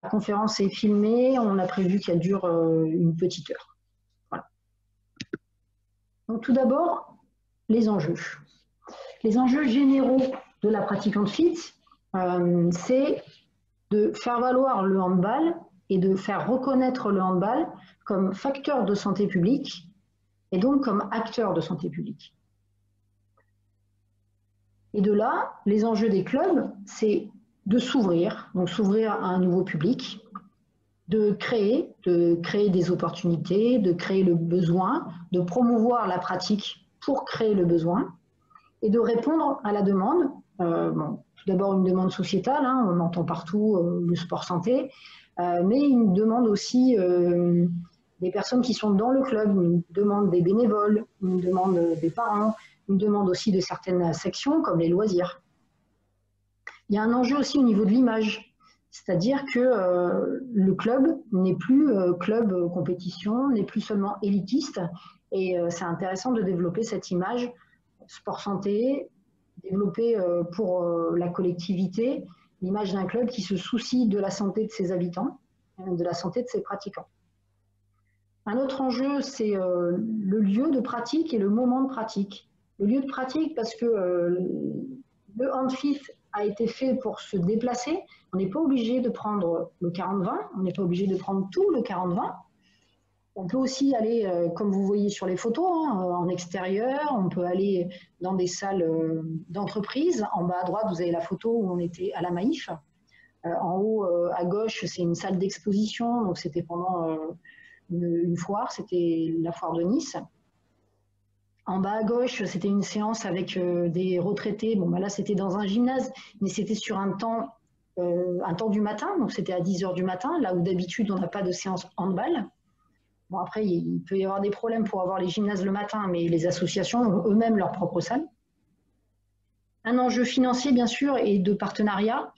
conférence est filmée, on a prévu qu'elle dure une petite heure. Voilà. Donc tout d'abord, les enjeux. Les enjeux généraux de la pratique handfit, c'est de faire valoir le handball et de faire reconnaître le handball comme facteur de santé publique et donc comme acteur de santé publique. Et de là, les enjeux des clubs, c'est de s'ouvrir, donc s'ouvrir à un nouveau public, de créer des opportunités, de créer le besoin, de promouvoir la pratique pour créer le besoin et de répondre à la demande. Tout d'abord une demande sociétale, hein, on entend partout le sport santé, mais une demande aussi des personnes qui sont dans le club, une demande des bénévoles, une demande des parents, une demande aussi de certaines sections comme les loisirs. Il y a un enjeu aussi au niveau de l'image, c'est-à-dire que le club n'est plus club compétition, n'est plus seulement élitiste, et c'est intéressant de développer cette image sport santé, développer pour la collectivité l'image d'un club qui se soucie de la santé de ses habitants, de la santé de ses pratiquants. Un autre enjeu, c'est le lieu de pratique et le moment de pratique. Le lieu de pratique, parce que le handfit a été fait pour se déplacer. On n'est pas obligé de prendre le 40-20, on n'est pas obligé de prendre tout le 40-20. On peut aussi aller, comme vous voyez sur les photos, hein, en extérieur. On peut aller dans des salles d'entreprise. En bas à droite, vous avez la photo où on était à la Maïf. En haut à gauche, c'est une salle d'exposition. Donc c'était pendant une foire, c'était la foire de Nice. En bas à gauche, c'était une séance avec des retraités. Bon, bah là, c'était dans un gymnase, mais c'était sur un temps du matin. Donc c'était à 10 h du matin, là où d'habitude, on n'a pas de séance handball. Bon, après, il peut y avoir des problèmes pour avoir les gymnases le matin, mais les associations ont eux-mêmes leur propre salle. Un enjeu financier, bien sûr, et de partenariat.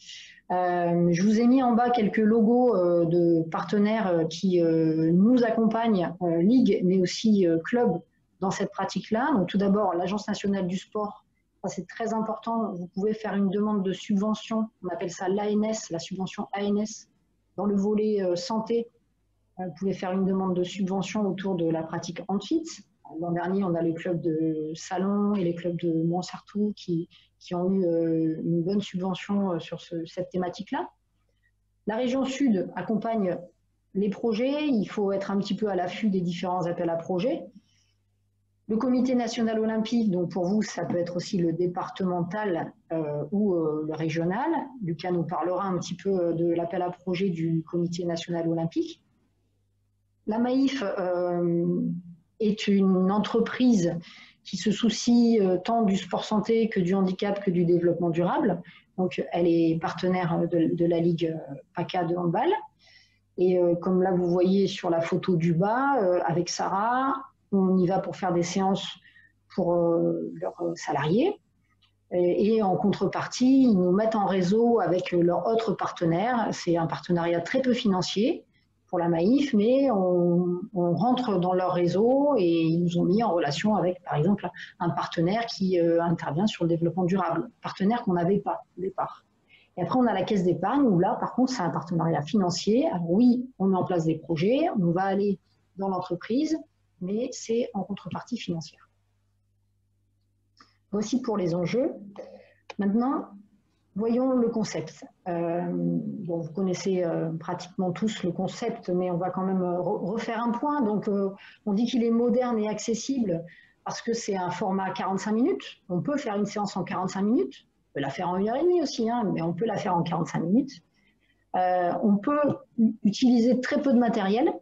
Je vous ai mis en bas quelques logos de partenaires qui nous accompagnent, Ligue, mais aussi club, dans cette pratique-là. Donc, tout d'abord, l'Agence nationale du sport, c'est très important. Vous pouvez faire une demande de subvention, on appelle ça l'ANS, la subvention ANS, dans le volet santé. Vous pouvez faire une demande de subvention autour de la pratique handfit. L'an dernier, on a les clubs de Salon et les clubs de Montsartou qui ont eu une bonne subvention sur cette thématique-là. La région Sud accompagne les projets. Il faut être un petit peu à l'affût des différents appels à projets. Le Comité national olympique, donc pour vous, ça peut être aussi le départemental ou le régional. Lucas nous parlera un petit peu de l'appel à projet du Comité national olympique. La Maïf est une entreprise qui se soucie tant du sport santé que du handicap que du développement durable. Donc, elle est partenaire de la Ligue PACA de handball. Et comme là, vous voyez sur la photo du bas, avec Sarah, on y va pour faire des séances pour leurs salariés. Et en contrepartie, ils nous mettent en réseau avec leurs autres partenaires. C'est un partenariat très peu financier pour la Maïf, mais on rentre dans leur réseau et ils nous ont mis en relation avec, par exemple, un partenaire qui intervient sur le développement durable, partenaire qu'on n'avait pas au départ. Et après, on a la caisse d'épargne où là, par contre, c'est un partenariat financier. Alors oui, on met en place des projets, on va aller dans l'entreprise, mais c'est en contrepartie financière. Voici pour les enjeux. Maintenant, voyons le concept. Bon, vous connaissez pratiquement tous le concept, mais on va quand même refaire un point. Donc, on dit qu'il est moderne et accessible parce que c'est un format 45 minutes. On peut faire une séance en 45 minutes. On peut la faire en 1h30 aussi, hein, mais on peut la faire en 45 minutes. On peut utiliser très peu de matériel,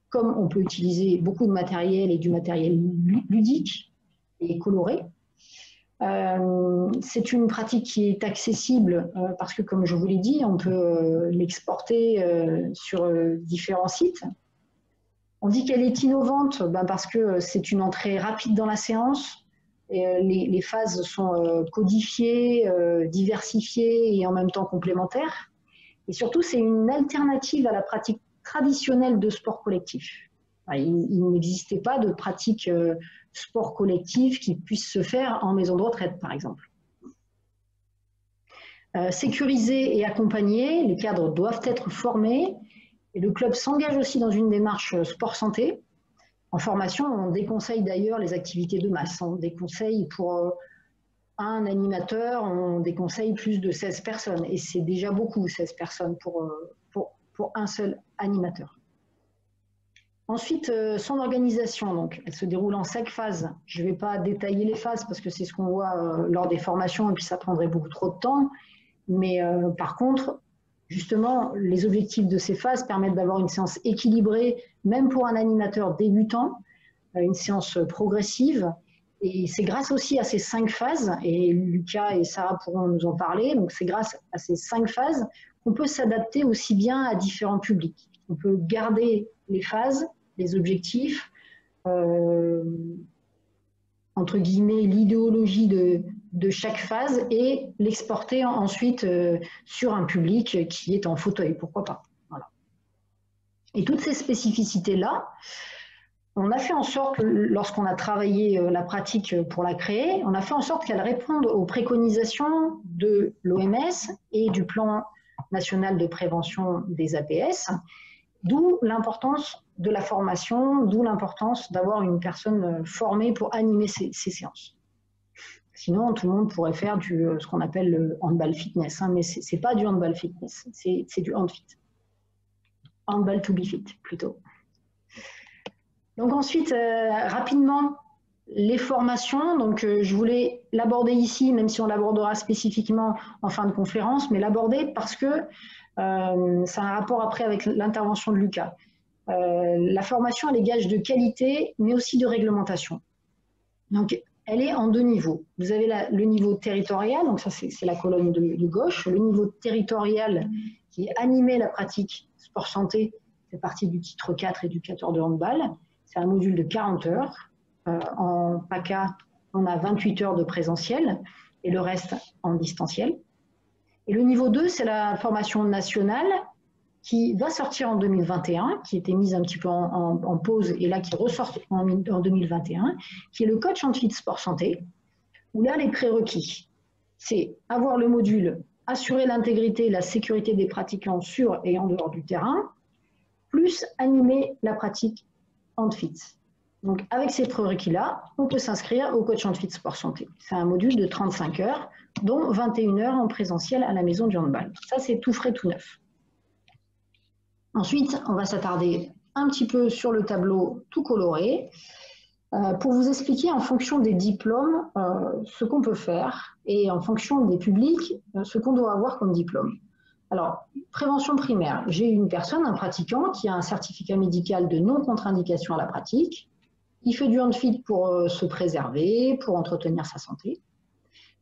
comme on peut utiliser beaucoup de matériel et du matériel ludique et coloré. C'est une pratique qui est accessible parce que, comme je vous l'ai dit, on peut l'exporter sur différents sites. On dit qu'elle est innovante parce que c'est une entrée rapide dans la séance. Et, les phases sont codifiées, diversifiées et en même temps complémentaires. Et surtout, c'est une alternative à la pratique traditionnelle de sport collectif. Il n'existait pas de pratique sport collectif qui puisse se faire en maison de retraite, par exemple. Sécurisés et accompagnés, les cadres doivent être formés et le club s'engage aussi dans une démarche sport-santé. En formation, on déconseille d'ailleurs les activités de masse. On déconseille pour un animateur, on déconseille plus de 16 personnes. Et c'est déjà beaucoup, 16 personnes pour un seul animateur. Ensuite, son organisation, donc, elle se déroule en 5 phases. Je ne vais pas détailler les phases parce que c'est ce qu'on voit lors des formations et puis ça prendrait beaucoup trop de temps. Mais par contre, justement, les objectifs de ces phases permettent d'avoir une séance équilibrée, même pour un animateur débutant, une séance progressive. Et c'est grâce aussi à ces 5 phases, et Lucas et Sarah pourront nous en parler, donc c'est grâce à ces 5 phases qu'on peut s'adapter aussi bien à différents publics. On peut garder les phases, les objectifs, entre guillemets, l'idéologie de chaque phase et l'exporter ensuite sur un public qui est en fauteuil, pourquoi pas. Voilà. Et toutes ces spécificités-là, on a fait en sorte, lorsqu'on a travaillé la pratique pour la créer, on a fait en sorte qu'elle réponde aux préconisations de l'OMS et du plan national de prévention des APS, d'où l'importance de la formation, d'où l'importance d'avoir une personne formée pour animer ces séances. Sinon, tout le monde pourrait faire ce qu'on appelle le handball fitness, hein, mais ce n'est pas du handball fitness, c'est du handfit. Handball to be fit, plutôt. Donc ensuite, rapidement, les formations. Donc, je voulais l'aborder ici, même si on l'abordera spécifiquement en fin de conférence, mais l'aborder parce que ça a un rapport après avec l'intervention de Lucas. La formation, elle est gage de qualité, mais aussi de réglementation. Donc, elle est en 2 niveaux. Vous avez le niveau territorial, donc ça c'est la colonne de gauche, le niveau territorial qui est animer la pratique sport-santé, c'est partie du titre 4 éducateur de handball. C'est un module de 40 heures. En PACA, on a 28 heures de présentiel et le reste en distanciel. Et le niveau 2, c'est la formation nationale qui va sortir en 2021, qui était mise un petit peu en pause et là qui ressort en 2021, qui est le coach en fit sport santé, où là les prérequis, c'est avoir le module assurer l'intégrité et la sécurité des pratiquants sur et en dehors du terrain, plus animer la pratique HandFit. Donc avec ces prérequis-là, on peut s'inscrire au coach HandFit sport santé. C'est un module de 35 heures, dont 21 heures en présentiel à la maison du handball. Ça, c'est tout frais, tout neuf. Ensuite, on va s'attarder un petit peu sur le tableau tout coloré pour vous expliquer en fonction des diplômes ce qu'on peut faire et en fonction des publics ce qu'on doit avoir comme diplôme. Alors, prévention primaire, j'ai une personne, un pratiquant qui a un certificat médical de non-contre-indication à la pratique. Il fait du handfit pour se préserver, pour entretenir sa santé.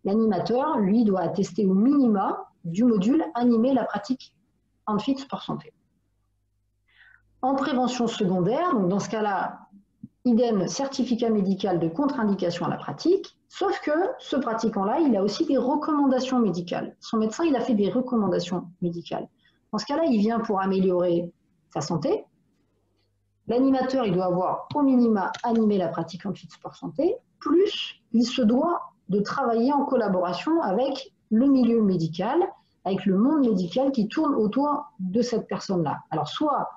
L'animateur, lui, doit attester au minima du module animer la pratique handfit sport santé. En prévention secondaire, donc dans ce cas-là, idem, certificat médical de contre-indication à la pratique, sauf que ce pratiquant-là, il a aussi des recommandations médicales. Son médecin, il a fait des recommandations médicales. Dans ce cas-là, il vient pour améliorer sa santé. L'animateur, il doit avoir au minima animé la pratique en fit sport santé, plus il se doit de travailler en collaboration avec le milieu médical, avec le monde médical qui tourne autour de cette personne-là. Alors, soit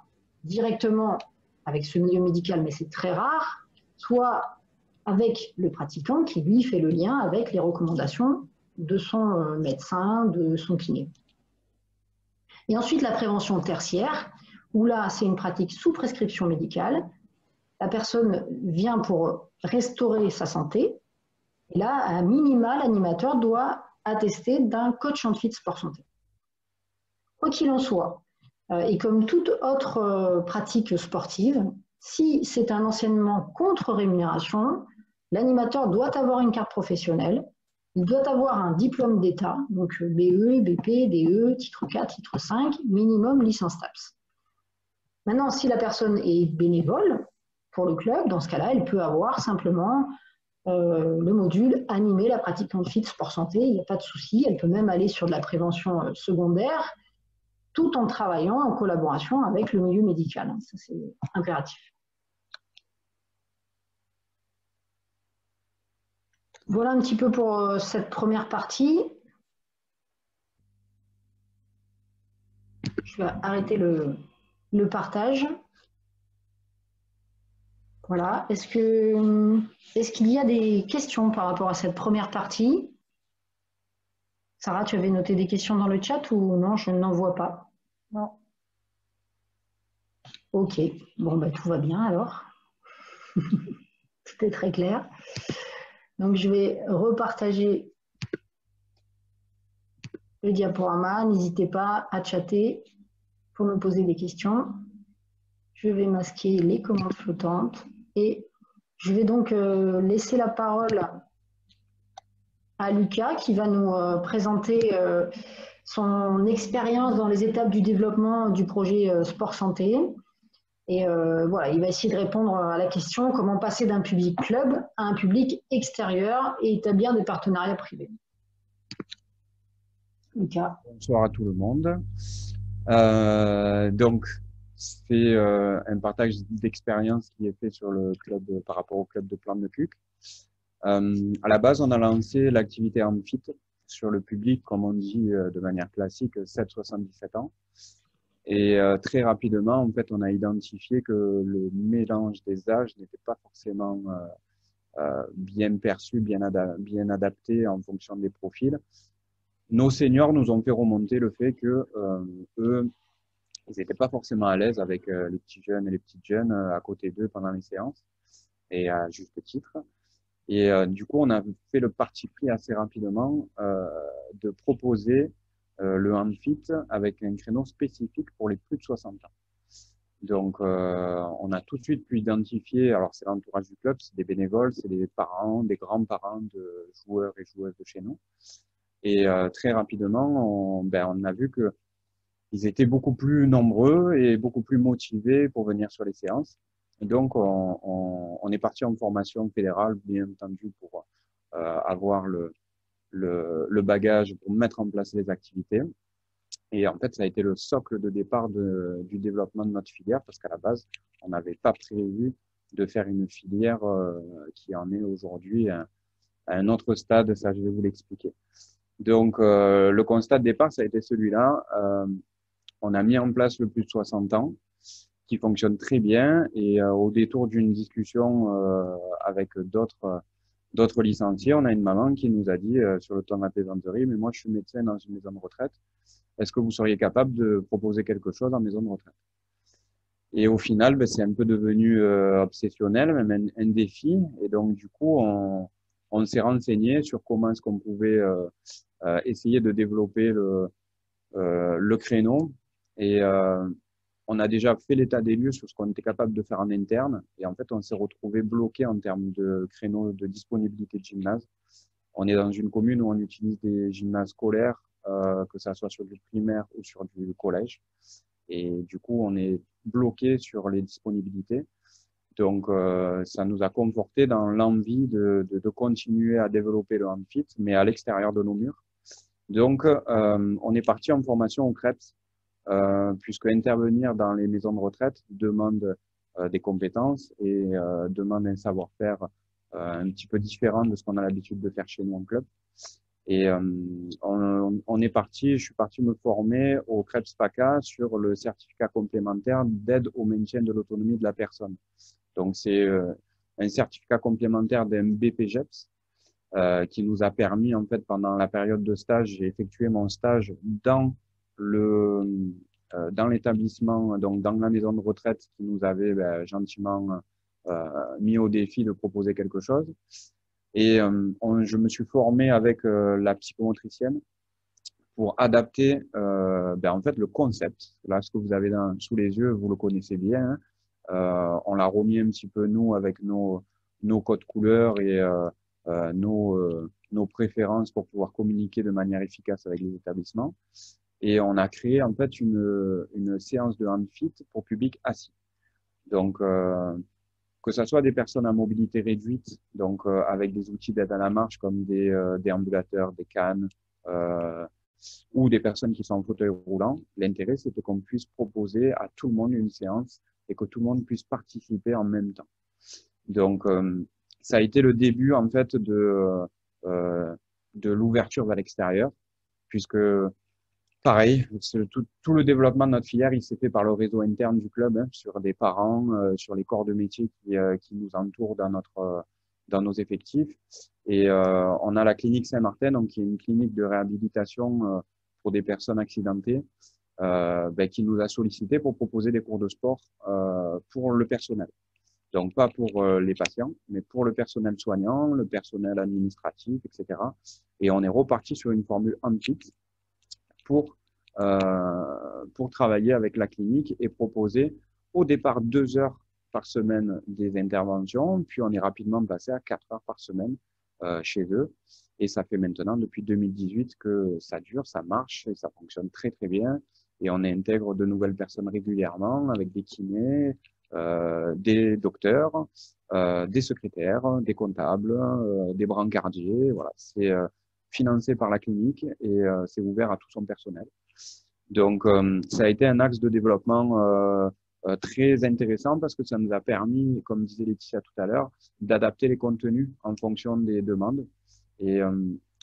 directement avec ce milieu médical, mais c'est très rare, soit avec le pratiquant qui, lui, fait le lien avec les recommandations de son médecin, de son kiné. Et ensuite, la prévention tertiaire, où là, c'est une pratique sous prescription médicale. La personne vient pour restaurer sa santé. Et là, à minima, l'animateur doit attester d'un coach HandFit sport santé. Quoi qu'il en soit, et comme toute autre pratique sportive, si c'est un enseignement contre rémunération, l'animateur doit avoir une carte professionnelle, il doit avoir un diplôme d'État, donc BE, BP, DE, titre 4, titre 5, minimum licence TAPS. Maintenant, si la personne est bénévole pour le club, dans ce cas-là, elle peut avoir simplement le module animer la pratique HandFit sport santé, il n'y a pas de souci, elle peut même aller sur de la prévention secondaire, tout en travaillant en collaboration avec le milieu médical. Ça, c'est impératif. Voilà un petit peu pour cette première partie. Je vais arrêter le partage. Voilà. Est-ce qu'il y a des questions par rapport à cette première partie? Sarah, tu avais noté des questions dans le chat ou non? Je n'en vois pas. Non. Ok. Bon, bah, tout va bien alors. Tout est très clair. Donc, je vais repartager le diaporama. N'hésitez pas à chatter pour me poser des questions. Je vais masquer les commandes flottantes et je vais donc laisser la parole à Lucas qui va nous présenter son expérience dans les étapes du développement du projet Sport Santé. Et voilà, il va essayer de répondre à la question comment passer d'un public club à un public extérieur et établir des partenariats privés. Lucas. Bonsoir à tout le monde. Donc, c'est un partage d'expérience qui est fait sur le club par rapport au club de Plan-de-Cuc. À la base, on a lancé l'activité Amphit sur le public, comme on dit de manière classique, 7-77 ans. Et très rapidement, en fait, on a identifié que le mélange des âges n'était pas forcément bien perçu, bien adapté en fonction des profils. Nos seniors nous ont fait remonter le fait que eux, ils n'étaient pas forcément à l'aise avec les petits jeunes et les petites jeunes à côté d'eux pendant les séances, et à juste titre. Et du coup, on a fait le parti pris assez rapidement de proposer le handfit avec un créneau spécifique pour les plus de 60 ans. Donc, on a tout de suite pu identifier, alors c'est l'entourage du club, c'est des bénévoles, c'est des parents, des grands-parents de joueurs et joueuses de chez nous. Et très rapidement, on a vu que ils étaient beaucoup plus nombreux et beaucoup plus motivés pour venir sur les séances. Et donc, on est parti en formation fédérale, bien entendu, pour avoir le bagage pour mettre en place les activités. Et en fait, ça a été le socle de départ du développement de notre filière, parce qu'à la base, on n'avait pas prévu de faire une filière qui en est aujourd'hui à un autre stade. Ça, je vais vous l'expliquer. Donc, le constat de départ, ça a été celui-là. On a mis en place le plus de 60 ans, qui fonctionne très bien. Et au détour d'une discussion avec d'autres licenciés, on a une maman qui nous a dit sur le ton de la plaisanterie, mais moi, je suis médecin dans une maison de retraite. Est-ce que vous seriez capable de proposer quelque chose en maison de retraite? Et au final, c'est un peu devenu obsessionnel, même un défi. Et donc, du coup, on s'est renseigné sur comment est-ce qu'on pouvait essayer de développer le créneau. Et on a déjà fait l'état des lieux sur ce qu'on était capable de faire en interne. Et en fait, on s'est retrouvé bloqué en termes de créneaux de disponibilité de gymnase. On est dans une commune où on utilise des gymnases scolaires, que ça soit sur du primaire ou sur du collège. Et du coup, on est bloqué sur les disponibilités. Donc, ça nous a conforté dans l'envie de continuer à développer le handfit, mais à l'extérieur de nos murs. Donc, on est parti en formation au CREPS, puisque intervenir dans les maisons de retraite demande des compétences et demande un savoir-faire un petit peu différent de ce qu'on a l'habitude de faire chez nous en club. Et je suis parti me former au CREPS PACA sur le certificat complémentaire d'aide au maintien de l'autonomie de la personne. Donc, c'est un certificat complémentaire d'un BPGEPS qui nous a permis, en fait, pendant la période de stage, j'ai effectué mon stage dans l'établissement, donc dans la maison de retraite qui nous avait gentiment mis au défi de proposer quelque chose. Et je me suis formé avec la psychomotricienne pour adapter en fait le concept. Là, ce que vous avez sous les yeux, vous le connaissez bien. On l'a remis un petit peu nous avec nos codes couleurs et nos préférences pour pouvoir communiquer de manière efficace avec les établissements. Et on a créé en fait une séance de handfit pour public assis. Donc, que ce soit des personnes à mobilité réduite, donc avec des outils d'aide à la marche comme des ambulateurs, des cannes, ou des personnes qui sont en fauteuil roulant, l'intérêt c'était qu'on puisse proposer à tout le monde une séance et que tout le monde puisse participer en même temps. Donc, ça a été le début en fait de l'ouverture vers l'extérieur, puisque Pareil, tout le développement de notre filière, il s'est fait par le réseau interne du club, hein, sur des parents, sur les corps de métier qui nous entourent dans nos effectifs. Et on a la clinique Saint-Martin, donc qui est une clinique de réhabilitation pour des personnes accidentées, qui nous a sollicité pour proposer des cours de sport pour le personnel. Donc pas pour les patients, mais pour le personnel soignant, le personnel administratif, etc. Et on est reparti sur une formule ANFIT pour travailler avec la clinique et proposer au départ 2 heures par semaine des interventions, puis on est rapidement passé à 4 heures par semaine chez eux. Et ça fait maintenant depuis 2018 que ça dure, ça marche et ça fonctionne très très bien. Et on intègre de nouvelles personnes régulièrement avec des kinés, des docteurs, des secrétaires, des comptables, des brancardiers. Voilà, c'est financé par la clinique et c'est ouvert à tout son personnel. Donc, ça a été un axe de développement très intéressant parce que ça nous a permis, comme disait Laetitia tout à l'heure, d'adapter les contenus en fonction des demandes. Et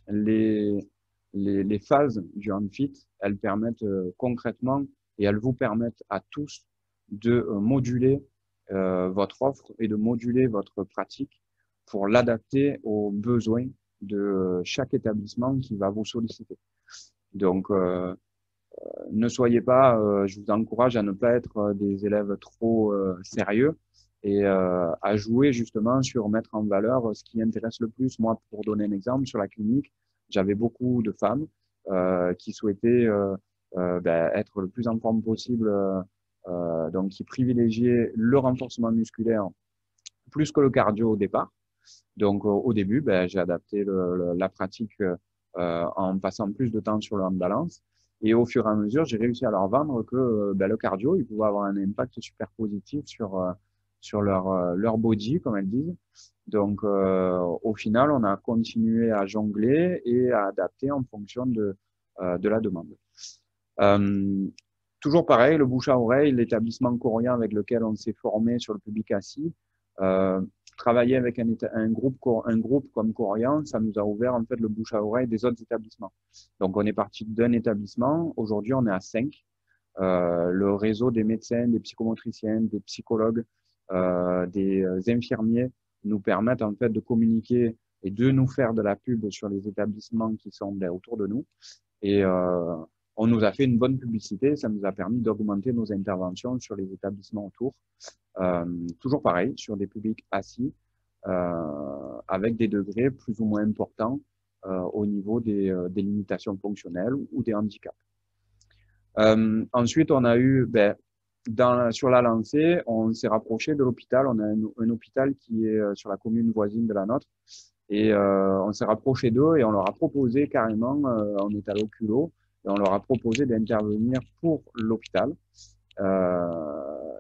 les phases du Handfit, elles permettent concrètement et elles vous permettent à tous de moduler votre offre et de moduler votre pratique pour l'adapter aux besoins de chaque établissement qui va vous solliciter. Donc, ne soyez pas, je vous encourage à ne pas être des élèves trop sérieux et à jouer justement sur mettre en valeur ce qui intéresse le plus. Moi, pour donner un exemple, sur la clinique, j'avais beaucoup de femmes qui souhaitaient être le plus en forme possible, donc qui privilégiaient le renforcement musculaire plus que le cardio au départ. Donc, au début, j'ai adapté la pratique en passant plus de temps sur le balance. Et au fur et à mesure, j'ai réussi à leur vendre que le cardio, il pouvait avoir un impact super positif sur leur body, comme elles disent. Donc, au final, on a continué à jongler et à adapter en fonction de la demande. Toujours pareil, le bouche à oreille, l'établissement coréen avec lequel on s'est formé sur le public assis, travailler avec un groupe comme Corian, ça nous a ouvert en fait le bouche à oreille des autres établissements. Donc on est parti d'un établissement, aujourd'hui on est à 5. Le réseau des médecins, des psychomotriciens, des psychologues, des infirmiers nous permettent en fait de communiquer et de nous faire de la pub sur les établissements qui sont autour de nous. Et on nous a fait une bonne publicité, ça nous a permis d'augmenter nos interventions sur les établissements autour. Toujours pareil, sur des publics assis, avec des degrés plus ou moins importants au niveau des limitations fonctionnelles ou des handicaps. Ensuite, on a eu, sur la lancée, on s'est rapproché de l'hôpital. On a un hôpital qui est sur la commune voisine de la nôtre. Et on s'est rapproché d'eux et on leur a proposé carrément, on est allé au culot, et on leur a proposé d'intervenir pour l'hôpital.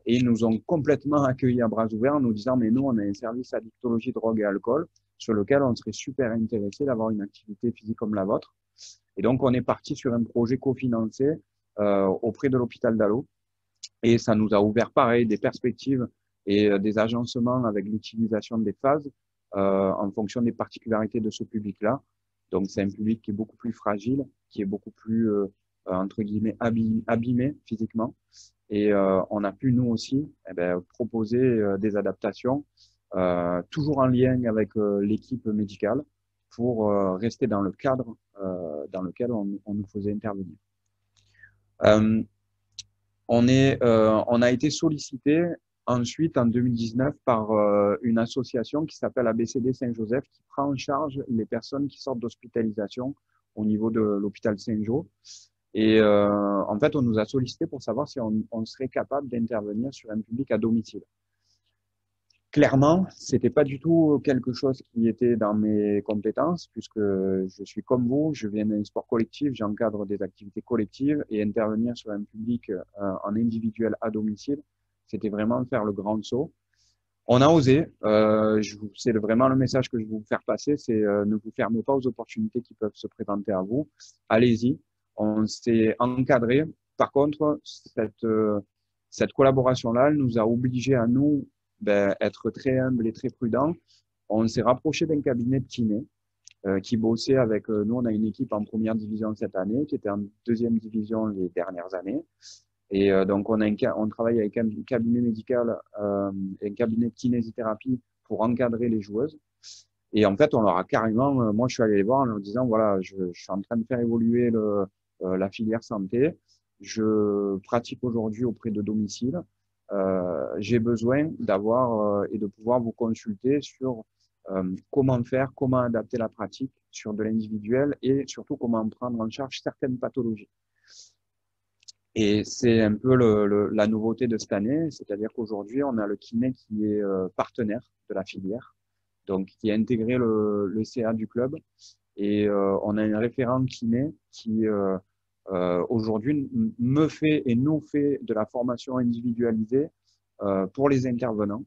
Et ils nous ont complètement accueillis à bras ouverts en nous disant mais nous on a un service addictologie, drogue et alcool sur lequel on serait super intéressé d'avoir une activité physique comme la vôtre. Et donc on est parti sur un projet cofinancé auprès de l'hôpital d'Allo et ça nous a ouvert pareil des perspectives et des agencements avec l'utilisation des phases en fonction des particularités de ce public-là. Donc c'est un public qui est beaucoup plus fragile, qui est beaucoup plus entre guillemets abîmé physiquement. Et on a pu, nous aussi, proposer des adaptations, toujours en lien avec l'équipe médicale, pour rester dans le cadre dans lequel on nous faisait intervenir. On a été sollicité ensuite, en 2019, par une association qui s'appelle ABCD Saint-Joseph, qui prend en charge les personnes qui sortent d'hospitalisation au niveau de l'hôpital Saint-Jo. Et en fait, on nous a sollicité pour savoir si on serait capable d'intervenir sur un public à domicile. Clairement, c'était pas du tout quelque chose qui était dans mes compétences, puisque je suis comme vous, je viens d'un sport collectif, j'encadre des activités collectives et intervenir sur un public en individuel à domicile, c'était vraiment faire le grand saut. On a osé, c'est vraiment le message que je veux vous faire passer, c'est ne vous fermez pas aux opportunités qui peuvent se présenter à vous, allez-y. On s'est encadré. Par contre, cette collaboration-là, elle nous a obligés à nous, être très humbles et très prudents. On s'est rapproché d'un cabinet de kiné qui bossait avec nous. On a une équipe en première division cette année, qui était en deuxième division les dernières années. Et donc, on travaille avec un cabinet médical et un cabinet de kinésithérapie pour encadrer les joueuses. Et en fait, on leur a carrément, moi, je suis allé les voir en leur disant, voilà, je suis en train de faire évoluer la filière santé. Je pratique aujourd'hui auprès de domicile. J'ai besoin d'avoir et de pouvoir vous consulter sur comment faire, comment adapter la pratique sur de l'individuel et surtout comment prendre en charge certaines pathologies. Et c'est un peu la nouveauté de cette année, c'est-à-dire qu'aujourd'hui, on a le kiné qui est partenaire de la filière, donc qui a intégré le CA du club. Et on a un référent kiné qui aujourd'hui me fait et nous fait de la formation individualisée pour les intervenants.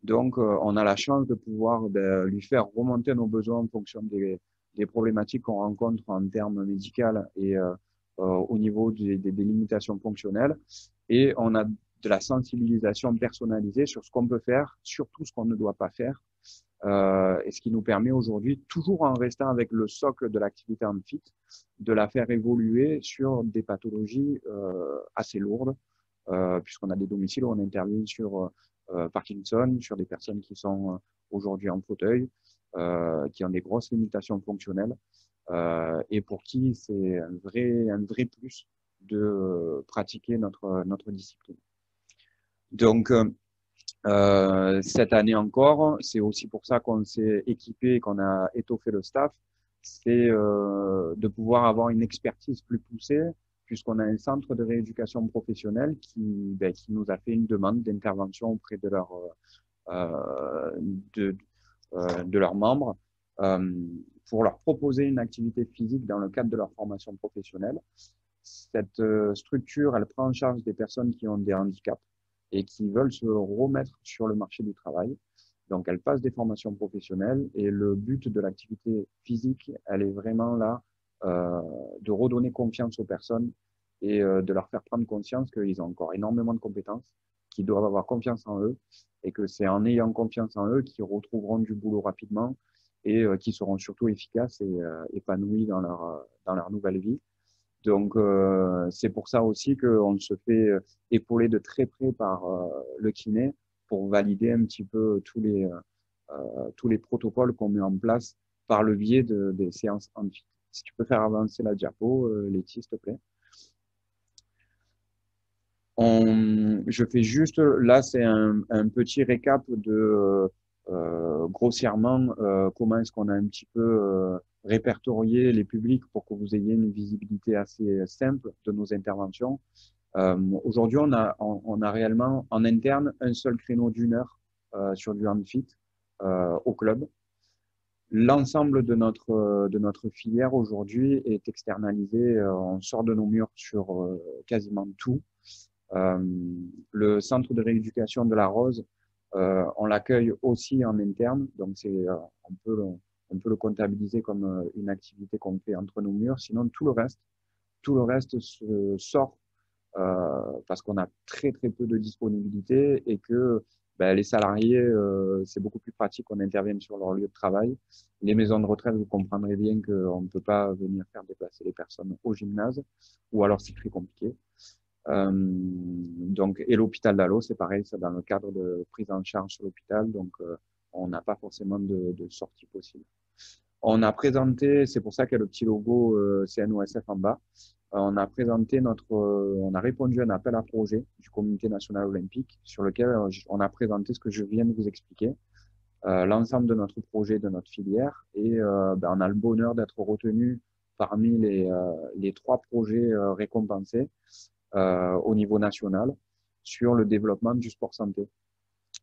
Donc, on a la chance de pouvoir lui faire remonter nos besoins en fonction des problématiques qu'on rencontre en termes médicaux et au niveau des limitations fonctionnelles. Et on a de la sensibilisation personnalisée sur ce qu'on peut faire, surtout ce qu'on ne doit pas faire. Et ce qui nous permet aujourd'hui, toujours en restant avec le socle de l'activité en fit, de la faire évoluer sur des pathologies assez lourdes, puisqu'on a des domiciles où on intervient sur Parkinson, sur des personnes qui sont aujourd'hui en fauteuil, qui ont des grosses limitations fonctionnelles, et pour qui c'est un vrai plus de pratiquer notre discipline. Donc, cette année encore, c'est aussi pour ça qu'on s'est équipé et qu'on a étoffé le staff, c'est de pouvoir avoir une expertise plus poussée, puisqu'on a un centre de rééducation professionnelle qui nous a fait une demande d'intervention auprès de leurs membres pour leur proposer une activité physique dans le cadre de leur formation professionnelle. Cette structure, elle prend en charge des personnes qui ont des handicaps et qui veulent se remettre sur le marché du travail. Donc, elle passe des formations professionnelles et le but de l'activité physique, elle est vraiment là de redonner confiance aux personnes et de leur faire prendre conscience qu'ils ont encore énormément de compétences, qu'ils doivent avoir confiance en eux et que c'est en ayant confiance en eux qu'ils retrouveront du boulot rapidement et qui seront surtout efficaces et épanouis dans leur nouvelle vie. Donc, c'est pour ça aussi qu'on se fait épauler de très près par le kiné pour valider un petit peu tous les protocoles qu'on met en place par le biais des séances en fit. Si tu peux faire avancer la diapo, Letty, s'il te plaît. Je fais juste, là, c'est un petit récap de grossièrement comment est-ce qu'on a un petit peu répertorié les publics pour que vous ayez une visibilité assez simple de nos interventions. Aujourd'hui, on a réellement en interne un seul créneau d'1 heure sur du handfit au club. L'ensemble de notre filière aujourd'hui est externalisé. On sort de nos murs sur quasiment tout. Le centre de rééducation de la Rose, on l'accueille aussi en interne, donc on peut le comptabiliser comme une activité qu'on fait entre nos murs. Sinon, tout le reste se sort parce qu'on a très peu de disponibilité et que les salariés, c'est beaucoup plus pratique qu'on intervienne sur leur lieu de travail. Les maisons de retraite, vous comprendrez bien qu'on ne peut pas venir faire déplacer les personnes au gymnase, ou alors c'est très compliqué. Donc, et l'hôpital d'Allo, c'est pareil, c'est dans le cadre de prise en charge sur l'hôpital, donc on n'a pas forcément de sortie possible. On a présenté, c'est pour ça qu'il y a le petit logo CNOSF en bas. On a répondu à un appel à projet du Comité national olympique sur lequel on a présenté ce que je viens de vous expliquer, l'ensemble de notre projet, de notre filière, et on a le bonheur d'être retenu parmi les 3 projets récompensés au niveau national sur le développement du sport santé.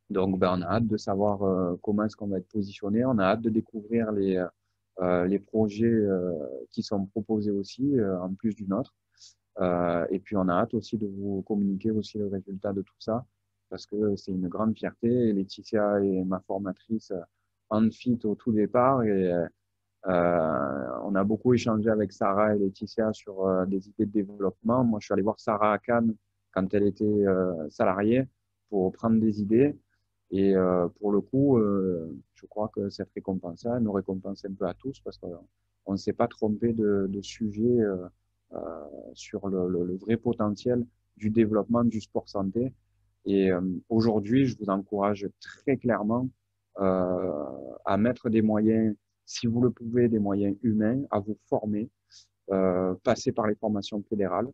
Donc, on a hâte de savoir comment est-ce qu'on va être positionné. On a hâte de découvrir les projets qui sont proposés aussi, en plus du nôtre. Et puis, on a hâte aussi de vous communiquer aussi le résultat de tout ça, parce que c'est une grande fierté. Laetitia est ma formatrice en fit au tout départ, et on a beaucoup échangé avec Sarah et Laetitia sur des idées de développement. Moi, je suis allé voir Sarah à Cannes quand elle était salariée pour prendre des idées. Et pour le coup, je crois que cette récompense-là nous récompense un peu à tous parce qu'on ne s'est pas trompé de sujet euh, sur le vrai potentiel du développement du sport santé. Et aujourd'hui, je vous encourage très clairement à mettre des moyens, si vous le pouvez, des moyens humains, à vous former, passer par les formations fédérales,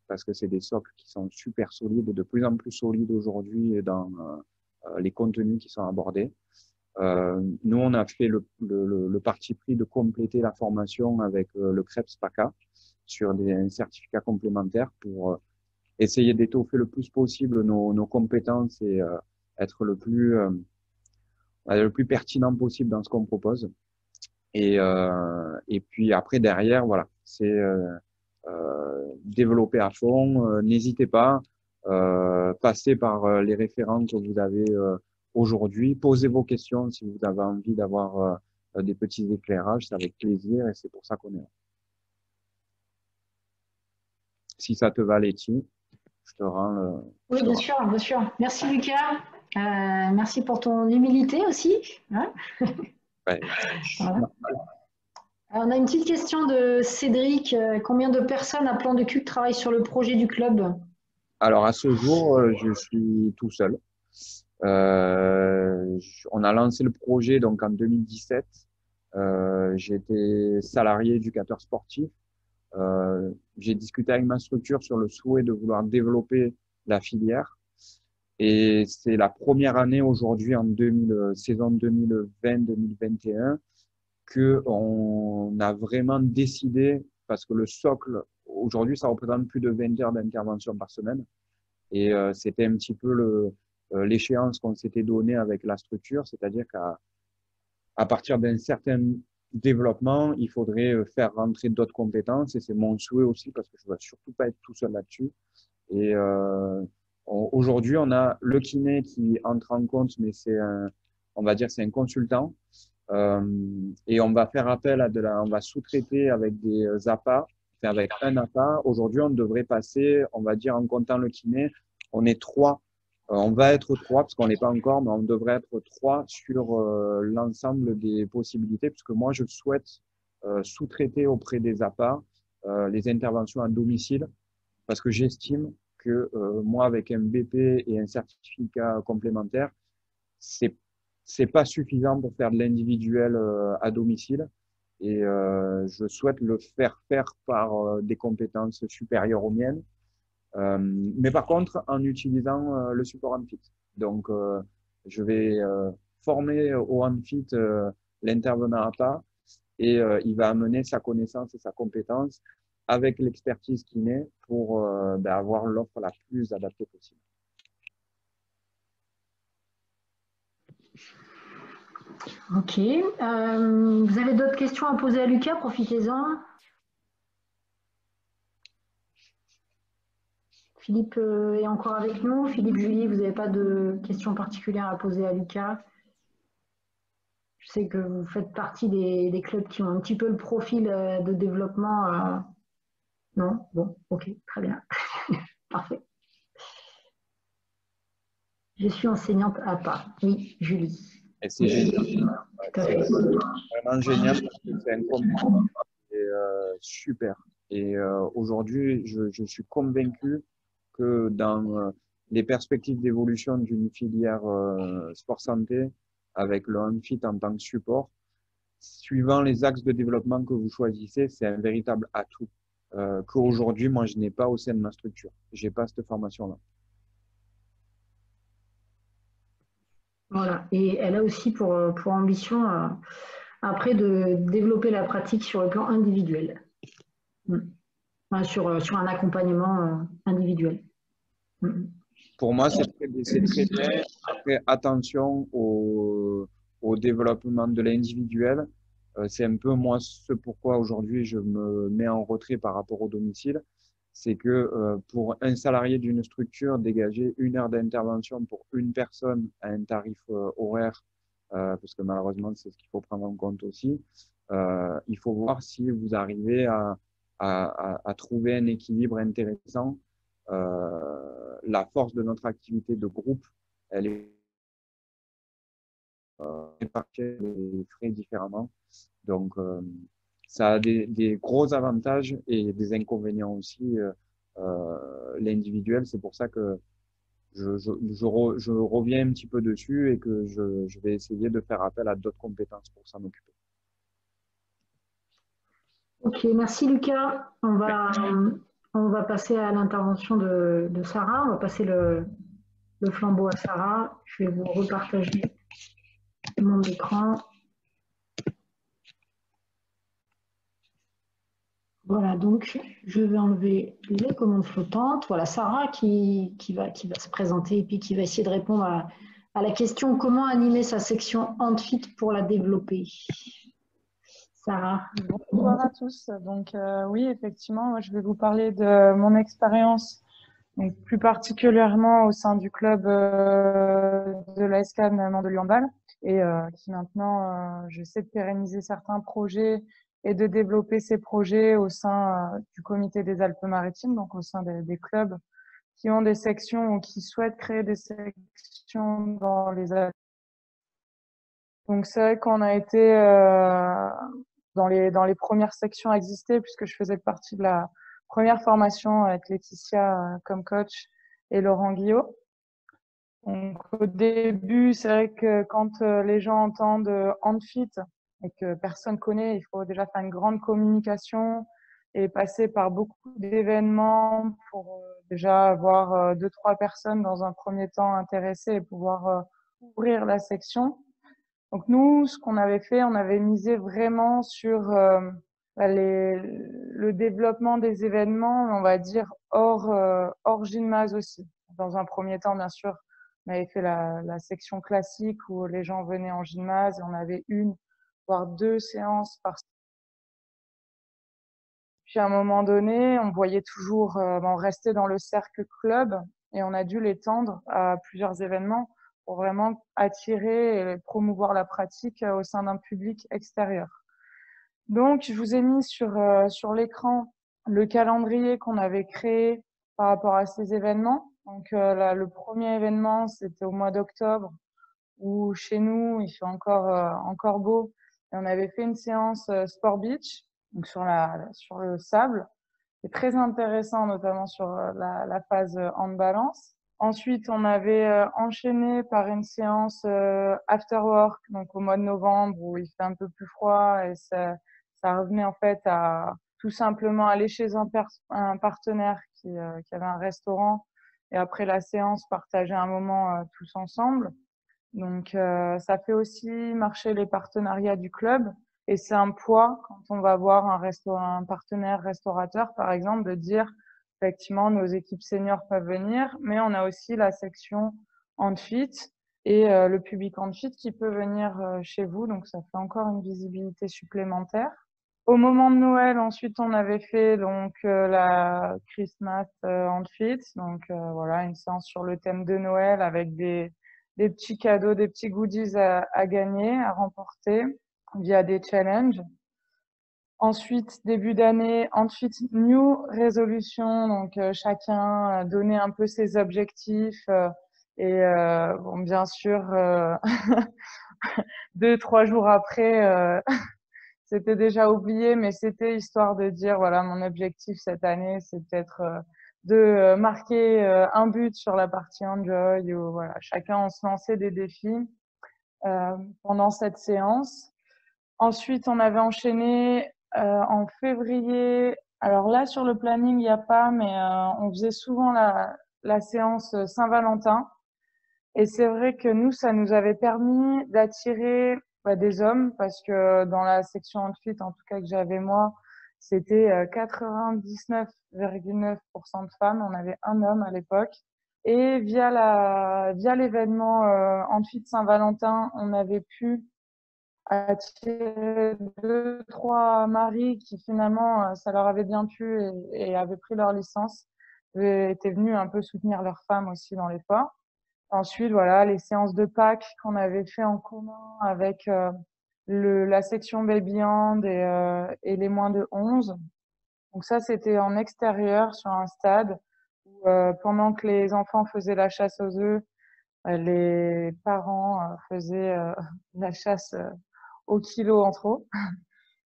parce que c'est des socles qui sont super solides et de plus en plus solides aujourd'hui dans les contenus qui sont abordés. Nous, on a fait le parti pris de compléter la formation avec le CREPS PACA sur des certificats complémentaires pour essayer d'étoffer le plus possible nos compétences et être le plus pertinent possible dans ce qu'on propose. Et puis après, derrière, voilà, c'est développer à fond. N'hésitez pas, passez par les référents que vous avez aujourd'hui. Posez vos questions si vous avez envie d'avoir des petits éclairages, c'est avec plaisir et c'est pour ça qu'on est là. Si ça te va, Letty, je te rends le... Oui, bien sûr, bien sûr. Merci Lucas. Merci pour ton humilité aussi. Hein. Ouais. Voilà. Alors, on a une petite question de Cédric. Combien de personnes à Plan de Cul travaillent sur le projet du club? Alors à ce jour, je suis tout seul. On a lancé le projet donc en 2017. J'étais salarié éducateur sportif. J'ai discuté avec ma structure sur le souhait de vouloir développer la filière. Et c'est la première année aujourd'hui en saison 2020-2021 que on a vraiment décidé, parce que le socle, aujourd'hui, ça représente plus de 20 heures d'intervention par semaine. Et c'était un petit peu l'échéance qu'on s'était donnée avec la structure, c'est-à-dire qu'à partir d'un certain développement, il faudrait faire rentrer d'autres compétences et c'est mon souhait aussi parce que je ne veux surtout pas être tout seul là-dessus. Et aujourd'hui, on a le kiné qui entre en compte, mais on va dire, c'est un consultant. Et on va faire appel on va sous-traiter avec des APA, enfin avec un APA. Aujourd'hui, on devrait passer, on va dire, en comptant le kiné, on est trois. On va être trois parce qu'on n'est pas encore, mais on devrait être trois sur l'ensemble des possibilités, puisque moi, je souhaite sous-traiter auprès des APA les interventions à domicile, parce que j'estime que moi, avec un BP et un certificat complémentaire, c'est c'est pas suffisant pour faire de l'individuel à domicile et je souhaite le faire faire par des compétences supérieures aux miennes, mais par contre en utilisant le support Amfit. Donc je vais former au Amfit l'intervenant à pas et il va amener sa connaissance et sa compétence avec l'expertise kiné pour avoir l'offre la plus adaptée possible. Ok. Vous avez d'autres questions à poser à Lucas? Profitez-en. Philippe est encore avec nous. Philippe, Julie, vous n'avez pas de questions particulières à poser à Lucas? Je sais que vous faites partie des clubs qui ont un petit peu le profil de développement. Non? Bon, ok, très bien. Parfait. Je suis enseignante à pas. Oui, Julie. Et c'est génial. Tout à fait. Vraiment génial parce que c'est un complément qui est super. Et aujourd'hui, je suis convaincu que dans les perspectives d'évolution d'une filière sport santé, avec le Unfit en tant que support, suivant les axes de développement que vous choisissez, c'est un véritable atout qu'aujourd'hui, moi, je n'ai pas au sein de ma structure. J'ai pas cette formation-là. Voilà. Et elle a aussi pour ambition, après, de développer la pratique sur le plan individuel. Enfin, sur un accompagnement individuel. Pour moi, c'est très bien. Après, attention au développement de l'individuel. C'est un peu moi ce pourquoi aujourd'hui je me mets en retrait par rapport au domicile. C'est que pour un salarié d'une structure, dégager 1 heure d'intervention pour une personne à un tarif horaire, parce que malheureusement c'est ce qu'il faut prendre en compte aussi, il faut voir si vous arrivez à trouver un équilibre intéressant. La force de notre activité de groupe, elle est répartir les frais différemment. Donc, ça a des gros avantages et des inconvénients aussi. L'individuel, c'est pour ça que je reviens un petit peu dessus et que je vais essayer de faire appel à d'autres compétences pour s'en occuper. Ok, merci Lucas. On va passer à l'intervention de Sarah. On va passer le flambeau à Sarah. Je vais vous repartager mon écran. Voilà, donc je vais enlever les commandes flottantes. Voilà, Sarah qui va se présenter et puis qui va essayer de répondre à la question comment animer sa section Handfit pour la développer. Sarah. Bonsoir à tous. Donc oui, effectivement, moi, je vais vous parler de mon expérience, donc plus particulièrement au sein du club de l'ASCAN Mandelieu-Handball et qui maintenant j'essaie de pérenniser certains projets et de développer ces projets au sein du comité des Alpes-Maritimes, donc au sein des clubs qui ont des sections ou qui souhaitent créer des sections dans les Alpes. Donc c'est vrai qu'on a été dans les premières sections à exister, puisque je faisais partie de la première formation avec Laetitia comme coach et Laurent Guillot. Donc au début, c'est vrai que quand les gens entendent Handfit et que personne connaît, il faut déjà faire une grande communication et passer par beaucoup d'événements pour déjà avoir 2-3 personnes dans un premier temps intéressées et pouvoir ouvrir la section. Donc nous, ce qu'on avait fait, on avait misé vraiment sur le développement des événements, on va dire hors gymnase aussi. Dans un premier temps, bien sûr, on avait fait la section classique où les gens venaient en gymnase et on avait 1 voire 2 séances par. Puis à un moment donné, on voyait toujours, on restait dans le cercle club et on a dû l'étendre à plusieurs événements pour vraiment attirer et promouvoir la pratique au sein d'un public extérieur. Donc, je vous ai mis sur l'écran le calendrier qu'on avait créé par rapport à ces événements. Donc, là, le premier événement, c'était au mois d'octobre, où chez nous, il fait encore beau. Et on avait fait une séance Sport Beach, donc sur le sable. C'est très intéressant, notamment sur la phase hand balance. Ensuite, on avait enchaîné par une séance after work, donc au mois de novembre, où il fait un peu plus froid et ça revenait en fait à tout simplement aller chez un partenaire qui avait un restaurant et après la séance, partager un moment tous ensemble. Donc, ça fait aussi marcher les partenariats du club et c'est un poids quand on va voir un partenaire restaurateur, par exemple, de dire effectivement nos équipes seniors peuvent venir, mais on a aussi la section Handfit et le public Handfit qui peut venir chez vous. Donc, ça fait encore une visibilité supplémentaire. Au moment de Noël, ensuite, on avait fait donc la Christmas Handfit, donc voilà, une séance sur le thème de Noël avec des petits cadeaux, des petits goodies à gagner, à remporter via des challenges. Ensuite, début d'année, Handfit New Resolution, donc chacun donnait un peu ses objectifs et bon, bien sûr, 2-3 jours après, c'était déjà oublié, mais c'était histoire de dire, voilà, mon objectif cette année, c'est peut-être de marquer un but sur la partie Enjoy ou voilà, chacun on se lançait des défis pendant cette séance. Ensuite, on avait enchaîné en février. Alors là, sur le planning, il n'y a pas, mais on faisait souvent la séance Saint-Valentin. Et c'est vrai que nous, ça nous avait permis d'attirer des hommes parce que dans la section Handfit, en tout cas que j'avais moi, c'était 99,9% de femmes. On avait un homme à l'époque. Et via l'événement Handfit Saint-Valentin, on avait pu attirer 2-3 maris qui finalement, ça leur avait bien plu et avaient pris leur licence, et étaient venus un peu soutenir leurs femmes aussi dans l'effort. Ensuite, voilà, les séances de Pâques qu'on avait fait en commun avec la section Baby Hand et les moins de 11. Donc ça, c'était en extérieur sur un stade où pendant que les enfants faisaient la chasse aux œufs, les parents faisaient la chasse au kilo en trop.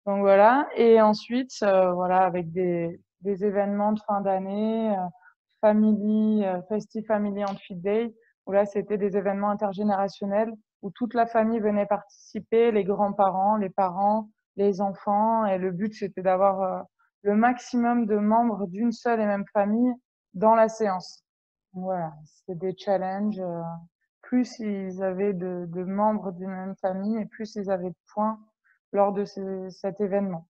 Donc voilà. Et ensuite, voilà, avec des événements de fin d'année, Festive Family and Fit Day, où là, c'était des événements intergénérationnels où toute la famille venait participer, les grands-parents, les parents, les enfants. Et le but, c'était d'avoir le maximum de membres d'une seule et même famille dans la séance. Donc voilà, c'était des challenges. Plus ils avaient de membres d'une même famille et plus ils avaient de points lors de cet événement.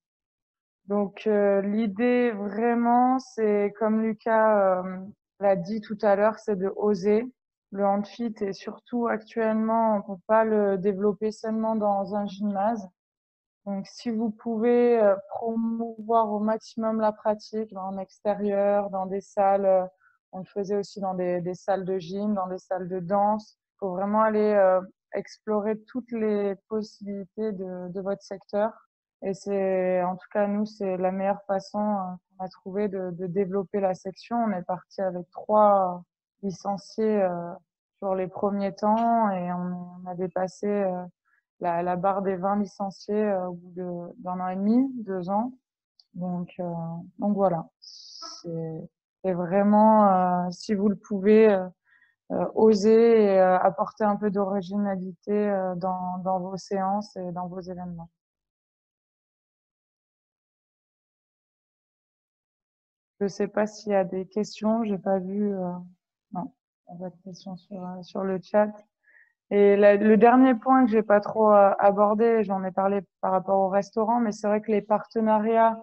Donc l'idée vraiment, c'est comme Lucas l'a dit tout à l'heure, c'est de oser. Le handfit et surtout actuellement, on peut pas le développer seulement dans un gymnase. Donc si vous pouvez promouvoir au maximum la pratique en extérieur, dans des salles, on le faisait aussi dans des salles de gym, dans des salles de danse. Il faut vraiment aller explorer toutes les possibilités de votre secteur. Et c'est, en tout cas, nous, c'est la meilleure façon qu'on a trouvé de développer la section. On est parti avec 3 licenciés sur les premiers temps et on a dépassé la barre des 20 licenciés au bout d'un an et demi, 2 ans. Donc voilà. C'est vraiment, si vous le pouvez, oser et apporter un peu d'originalité dans vos séances et dans vos événements. Je ne sais pas s'il y a des questions. J'ai pas vu. Non, il n'y a pas de questions sur le chat. Et le dernier point que j'ai pas trop abordé, j'en ai parlé par rapport au restaurant, mais c'est vrai que les partenariats,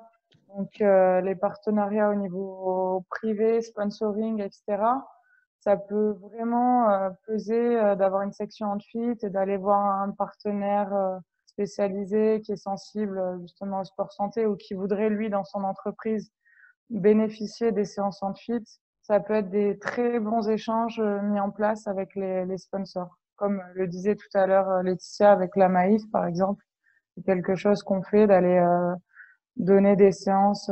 donc les partenariats au niveau privé, sponsoring, etc., ça peut vraiment peser d'avoir une section handfit et d'aller voir un partenaire spécialisé qui est sensible justement au sport santé ou qui voudrait lui dans son entreprise bénéficier des séances handfit. Ça peut être des très bons échanges mis en place avec les sponsors. Comme le disait tout à l'heure Laetitia avec la Maïf, par exemple. C'est quelque chose qu'on fait d'aller donner des séances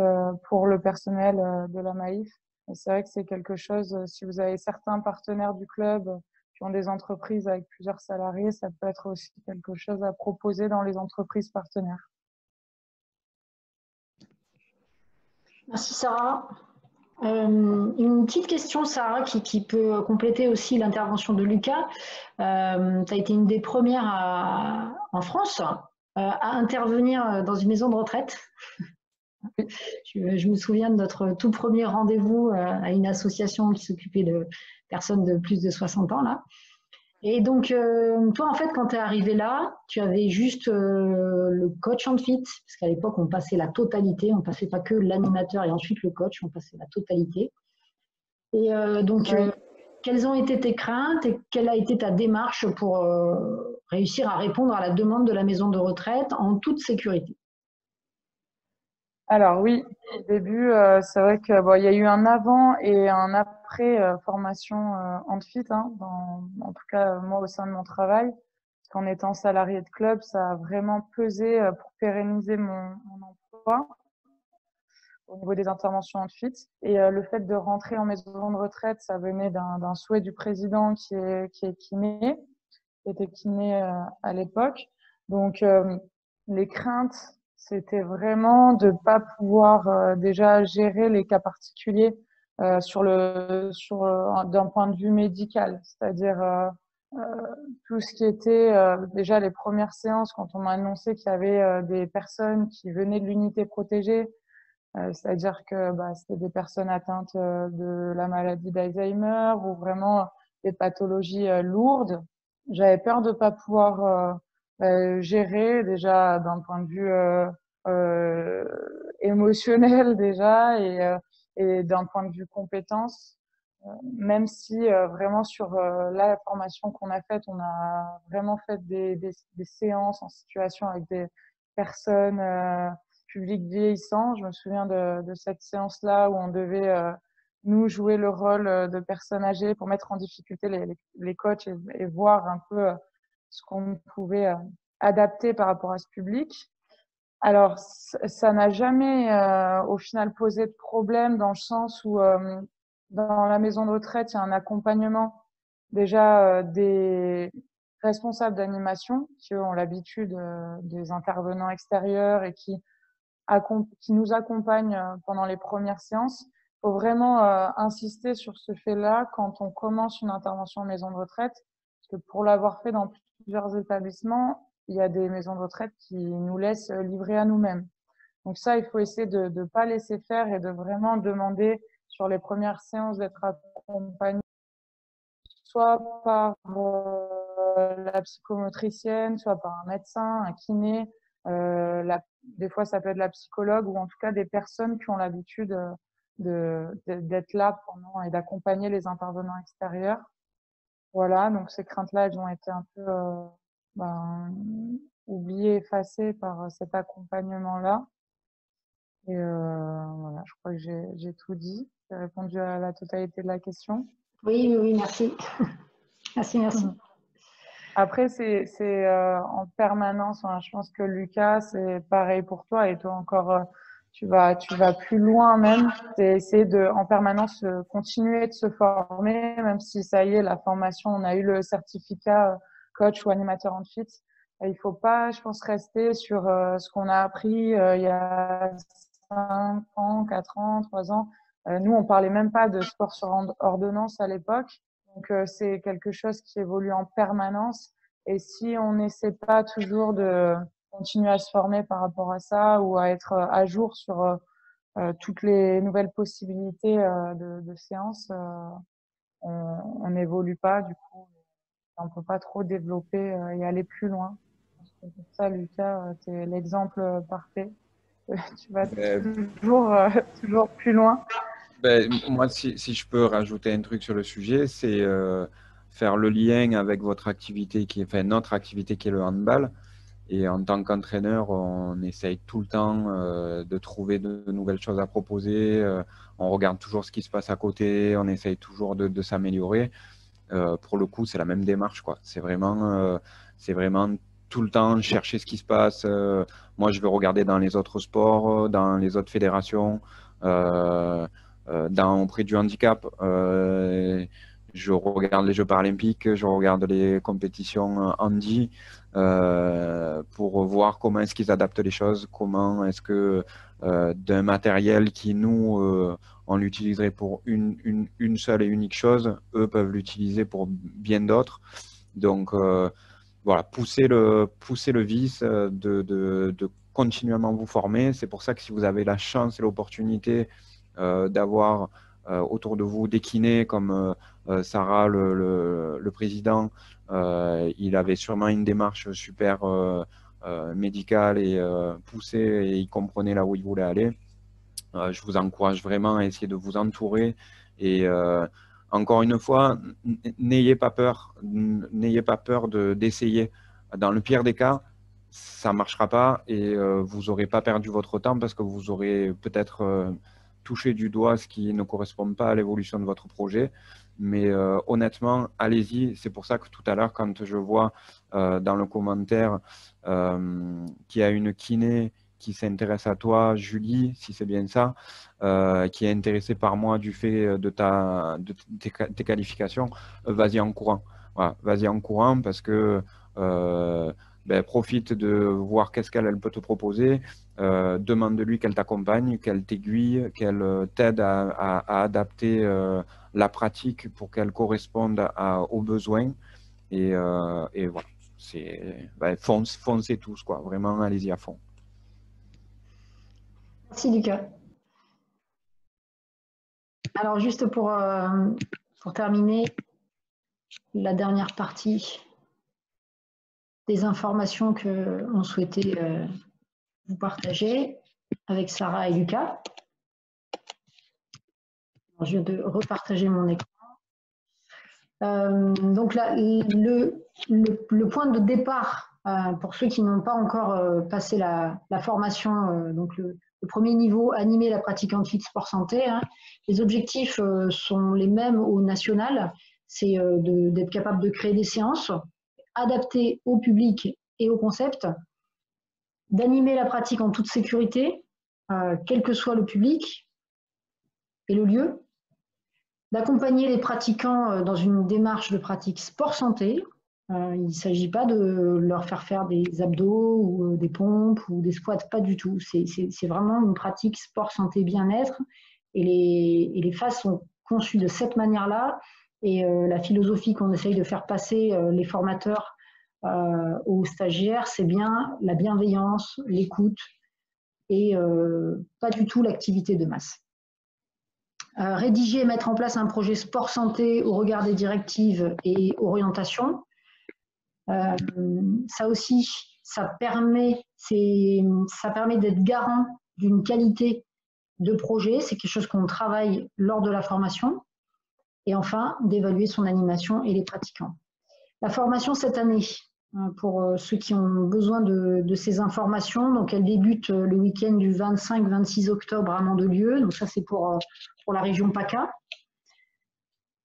pour le personnel de la Maïf. Et c'est vrai que c'est quelque chose, si vous avez certains partenaires du club qui ont des entreprises avec plusieurs salariés, ça peut être aussi quelque chose à proposer dans les entreprises partenaires. Merci Sarah. Une petite question, Sarah, qui peut compléter aussi l'intervention de Lucas. Tu as été une des premières en France à intervenir dans une maison de retraite. Je me souviens de notre tout premier rendez-vous à une association qui s'occupait de personnes de plus de 60 ans, là. Et donc, toi, en fait, quand tu es arrivé là, tu avais juste le coach handfit, parce qu'à l'époque, on passait la totalité, on passait pas que l'animateur et ensuite le coach, on passait la totalité. Et donc, quelles ont été tes craintes et quelle a été ta démarche pour réussir à répondre à la demande de la maison de retraite en toute sécurité? Alors oui, au début, c'est vrai que bon, il y a eu un avant et un après formation handfit, hein, en tout cas moi au sein de mon travail. Parce qu'en étant salarié de club, ça a vraiment pesé pour pérenniser mon emploi au niveau des interventions handfit. Et le fait de rentrer en maison de retraite, ça venait d'un souhait du président qui est kiné, qui était kiné à l'époque. Donc les craintes, c'était vraiment de pas pouvoir déjà gérer les cas particuliers d'un point de vue médical, c'est-à-dire tout ce qui était déjà les premières séances quand on m'a annoncé qu'il y avait des personnes qui venaient de l'unité protégée, c'est-à-dire que c'était des personnes atteintes de la maladie d'Alzheimer ou vraiment des pathologies lourdes. J'avais peur de pas pouvoir gérer déjà d'un point de vue émotionnel déjà et d'un point de vue compétence. Même si vraiment sur la formation qu'on a faite, on a vraiment fait des séances en situation avec des personnes public vieillissant. Je me souviens de cette séance-là où on devait nous jouer le rôle de personnes âgées pour mettre en difficulté les coachs et voir un peu ce qu'on pouvait adapter par rapport à ce public. Alors, ça n'a jamais au final posé de problème dans le sens où dans la maison de retraite, il y a un accompagnement déjà des responsables d'animation qui ont l'habitude des intervenants extérieurs et qui nous accompagnent pendant les premières séances. Il faut vraiment insister sur ce fait-là quand on commence une intervention en maison de retraite, parce que pour l'avoir fait dans plusieurs établissements, il y a des maisons de retraite qui nous laissent livrer à nous-mêmes. Donc ça, il faut essayer de ne pas laisser faire et de vraiment demander sur les premières séances d'être accompagné soit par la psychomotricienne, soit par un médecin, un kiné. Des fois, ça peut être la psychologue ou en tout cas des personnes qui ont l'habitude d'être là pendant et d'accompagner les intervenants extérieurs. Voilà, donc ces craintes-là, elles ont été un peu oubliées, effacées par cet accompagnement-là. Et voilà, je crois que j'ai tout dit. J'ai répondu à la totalité de la question. Oui, oui, merci. Merci. Après, c'est en permanence. Hein. Je pense que Lucas, c'est pareil pour toi. Et toi encore, tu vas plus loin même. C'est essayer de, en permanence, continuer de se former, même si ça y est, la formation, on a eu le certificat coach ou animateur en fit. Et il faut pas, je pense, rester sur ce qu'on a appris il y a 5 ans, 4 ans, 3 ans. Nous, on parlait même pas de sport sur ordonnance à l'époque. Donc, c'est quelque chose qui évolue en permanence. Et si on n'essaie pas toujours de continuer à se former par rapport à ça ou à être à jour sur toutes les nouvelles possibilités de séances, on n'évolue pas. Du coup, on peut pas trop développer et aller plus loin. Pour ça, Lucas, tu es l'exemple parfait. Tu vas toujours plus loin. Moi, si je peux rajouter un truc sur le sujet, c'est faire le lien avec votre activité enfin, notre activité qui est le handball. Et en tant qu'entraîneur, on essaye tout le temps de trouver de nouvelles choses à proposer. On regarde toujours ce qui se passe à côté. On essaye toujours de s'améliorer. Pour le coup, c'est la même démarche, quoi. C'est vraiment tout le temps chercher ce qui se passe. Moi, je vais regarder dans les autres sports, dans les autres fédérations, auprès du handicap. Je regarde les Jeux paralympiques, je regarde les compétitions handi pour voir comment est-ce qu'ils adaptent les choses, comment est-ce que d'un matériel qui nous on l'utiliserait pour une seule et unique chose, eux peuvent l'utiliser pour bien d'autres. Donc voilà, pousser le vice de continuellement vous former. C'est pour ça que si vous avez la chance et l'opportunité d'avoir autour de vous des kinés comme Sarah, le président, il avait sûrement une démarche super médicale et poussée et il comprenait là où il voulait aller. Je vous encourage vraiment à essayer de vous entourer et encore une fois, n'ayez pas peur d'essayer. Dans le pire des cas, ça ne marchera pas et vous n'aurez pas perdu votre temps parce que vous aurez peut-être touché du doigt ce qui ne correspond pas à l'évolution de votre projet. Mais honnêtement, allez-y. C'est pour ça que tout à l'heure, quand je vois dans le commentaire qu'il y a une kiné qui s'intéresse à toi, Julie, si c'est bien ça, qui est intéressée par moi du fait de tes qualifications, vas-y en courant. Voilà, vas-y en courant parce que profite de voir qu'est-ce qu'elle peut te proposer, demande-lui qu'elle t'accompagne, qu'elle t'aiguille, qu'elle t'aide à adapter la pratique pour qu'elle corresponde aux besoins. Et voilà, foncez tous, quoi. Vraiment, allez-y à fond. Merci Lucas. Alors juste pour terminer la dernière partie des informations qu'on souhaitait vous partager avec Sarah et Lucas. Alors, je vais repartager mon écran. Donc là, le point de départ pour ceux qui n'ont pas encore passé la formation, donc le premier niveau, animer la pratique en fit sport santé. Hein. Les objectifs sont les mêmes au national, c'est d'être capable de créer des séances adaptées au public et au concept, d'animer la pratique en toute sécurité, quel que soit le public et le lieu, d'accompagner les pratiquants dans une démarche de pratique sport-santé. Il ne s'agit pas de leur faire des abdos ou des pompes ou des squats, pas du tout. C'est vraiment une pratique sport-santé-bien-être et les phases sont conçues de cette manière-là. Et la philosophie qu'on essaye de faire passer les formateurs aux stagiaires, c'est bien la bienveillance, l'écoute et pas du tout l'activité de masse. Rédiger et mettre en place un projet sport-santé au regard des directives et orientations. Ça aussi, ça permet d'être garant d'une qualité de projet. C'est quelque chose qu'on travaille lors de la formation. Et enfin, d'évaluer son animation et les pratiquants. La formation cette année, pour ceux qui ont besoin de ces informations, donc elle débute le week-end du 25-26 octobre à Mandelieu. Donc ça, c'est pour la région PACA.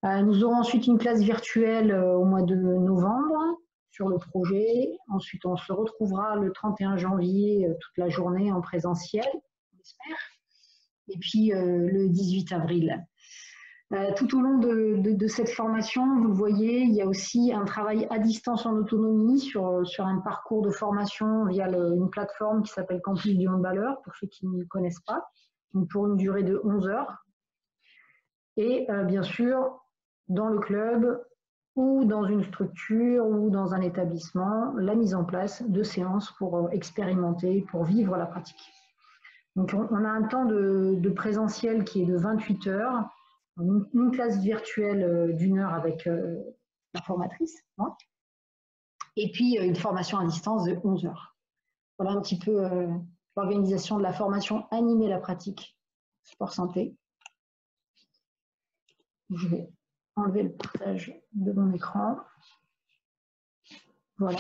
Nous aurons ensuite une classe virtuelle au mois de novembre sur le projet. Ensuite, on se retrouvera le 31 janvier toute la journée en présentiel, on espère. Et puis le 18 avril. Tout au long de cette formation, vous le voyez, il y a aussi un travail à distance en autonomie sur un parcours de formation via une plateforme qui s'appelle Campus du Handballeur, pour ceux qui ne connaissent pas, donc pour une durée de 11 heures. Et bien sûr, dans le club ou dans une structure ou dans un établissement, la mise en place de séances pour expérimenter, pour vivre la pratique. Donc on a un temps de présentiel qui est de 28 heures, une classe virtuelle d'1 heure avec la formatrice, hein, et puis une formation à distance de 11 heures. Voilà un petit peu l'organisation de la formation Animer la pratique sport santé. Je vais enlever le partage de mon écran. Voilà.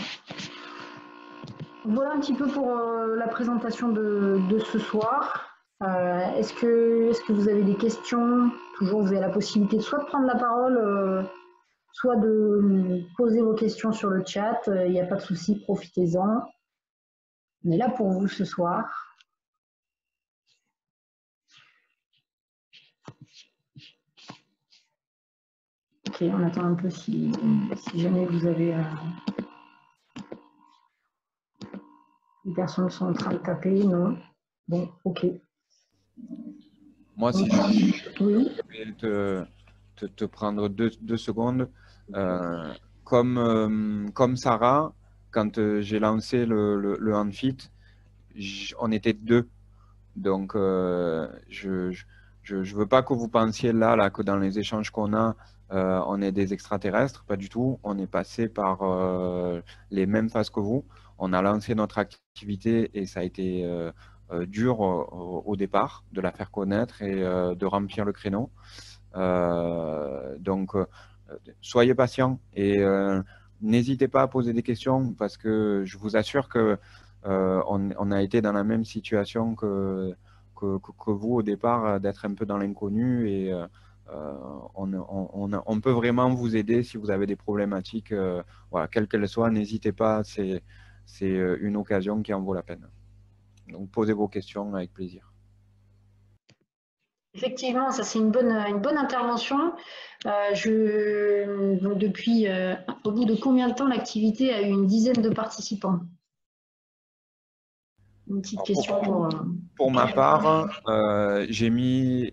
Voilà un petit peu pour la présentation de ce soir. Est-ce que vous avez des questions? Toujours, vous avez la possibilité de soit de prendre la parole, soit de poser vos questions sur le chat. Il n'y a pas de souci, profitez-en. On est là pour vous ce soir. Ok, on attend un peu si jamais vous avez... les personnes sont en train de taper, non? Bon, ok. Moi, si je vais te prendre deux secondes. Comme Sarah, quand j'ai lancé le Handfit, on était 2. Donc, je veux pas que vous pensiez là que dans les échanges qu'on a, on est des extraterrestres. Pas du tout. On est passé par les mêmes phases que vous. On a lancé notre activité et ça a été dur au départ de la faire connaître et de remplir le créneau. Donc, soyez patients et n'hésitez pas à poser des questions parce que je vous assure que on a été dans la même situation que vous au départ, d'être un peu dans l'inconnu et on peut vraiment vous aider si vous avez des problématiques, voilà, quelles qu'elles soient, n'hésitez pas, c'est une occasion qui en vaut la peine. Donc posez vos questions avec plaisir. Effectivement, ça c'est une bonne intervention. Donc depuis, au bout de combien de temps l'activité a eu une dizaine de participants? Une petite question pour ma part, j'ai mis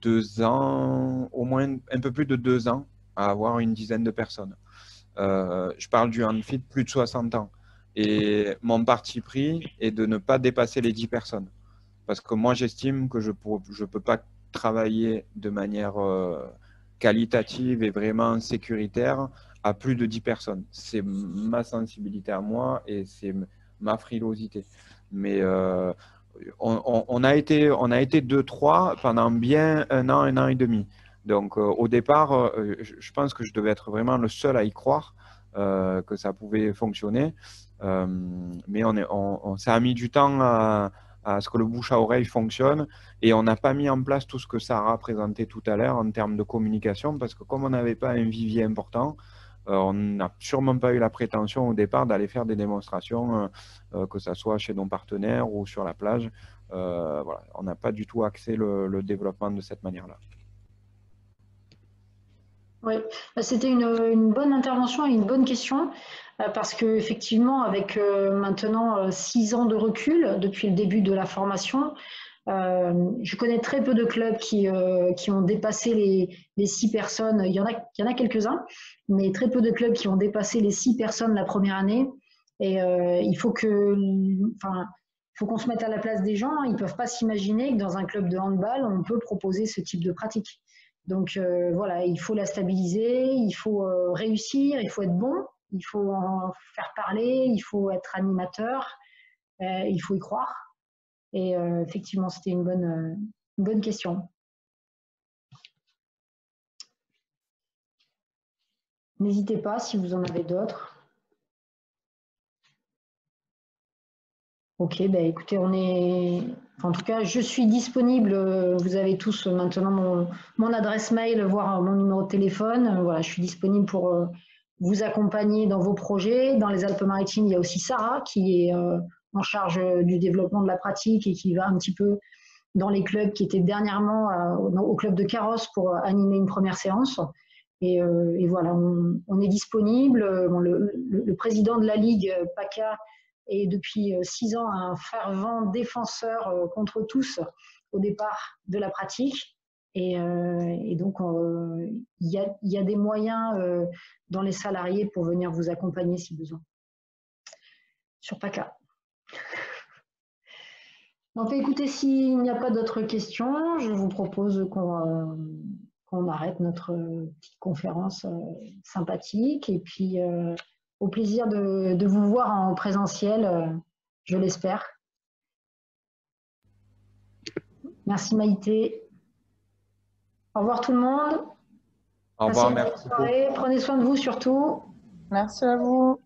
2 ans, au moins un peu plus de 2 ans à avoir une dizaine de personnes. Je parle du Handfit, plus de 60 ans. Et mon parti pris est de ne pas dépasser les 10 personnes. Parce que moi, j'estime que je ne peux pas travailler de manière qualitative et vraiment sécuritaire à plus de 10 personnes. C'est ma sensibilité à moi et c'est ma frilosité. Mais on a été 2-3 pendant bien 1 an et demi. Donc au départ, je pense que je devais être vraiment le seul à y croire que ça pouvait fonctionner. Mais ça a mis du temps à ce que le bouche à oreille fonctionne et on n'a pas mis en place tout ce que Sarah a présenté tout à l'heure en termes de communication parce que comme on n'avait pas un vivier important, on n'a sûrement pas eu la prétention au départ d'aller faire des démonstrations, que ce soit chez nos partenaires ou sur la plage. Voilà, on n'a pas du tout axé le développement de cette manière-là. Oui, c'était une bonne intervention et une bonne question, parce qu'effectivement, avec maintenant 6 ans de recul depuis le début de la formation, je connais très peu de clubs qui ont dépassé les 6 personnes. Il y en a quelques-uns, mais très peu de clubs qui ont dépassé les 6 personnes la première année. Et il faut qu'on se mette à la place des gens. Ils ne peuvent pas s'imaginer que dans un club de handball, on peut proposer ce type de pratique. Donc voilà, il faut la stabiliser, il faut réussir, il faut être bon, il faut en faire parler, il faut être animateur, il faut y croire. Et effectivement, c'était une bonne question. N'hésitez pas si vous en avez d'autres. Ok, bah écoutez, en tout cas, je suis disponible. Vous avez tous maintenant mon adresse mail, voire mon numéro de téléphone. Voilà, je suis disponible pour vous accompagner dans vos projets. Dans les Alpes-Maritimes, il y a aussi Sarah qui est en charge du développement de la pratique et qui va un petit peu dans les clubs qui étaient dernièrement au club de Carrosse pour animer une première séance. Et voilà, on est disponible. Bon, le président de la Ligue, PACA, est depuis 6 ans un fervent défenseur contre tous au départ de la pratique. Et donc, il y a des moyens dans les salariés pour venir vous accompagner si besoin. Sur PACA. Donc, écoutez, s'il n'y a pas d'autres questions, je vous propose qu'on arrête notre petite conférence sympathique. Et puis, au plaisir de vous voir en présentiel, je l'espère. Merci Maïté. Au revoir tout le monde. Au revoir, merci beaucoup. Prenez soin de vous surtout. Merci à vous.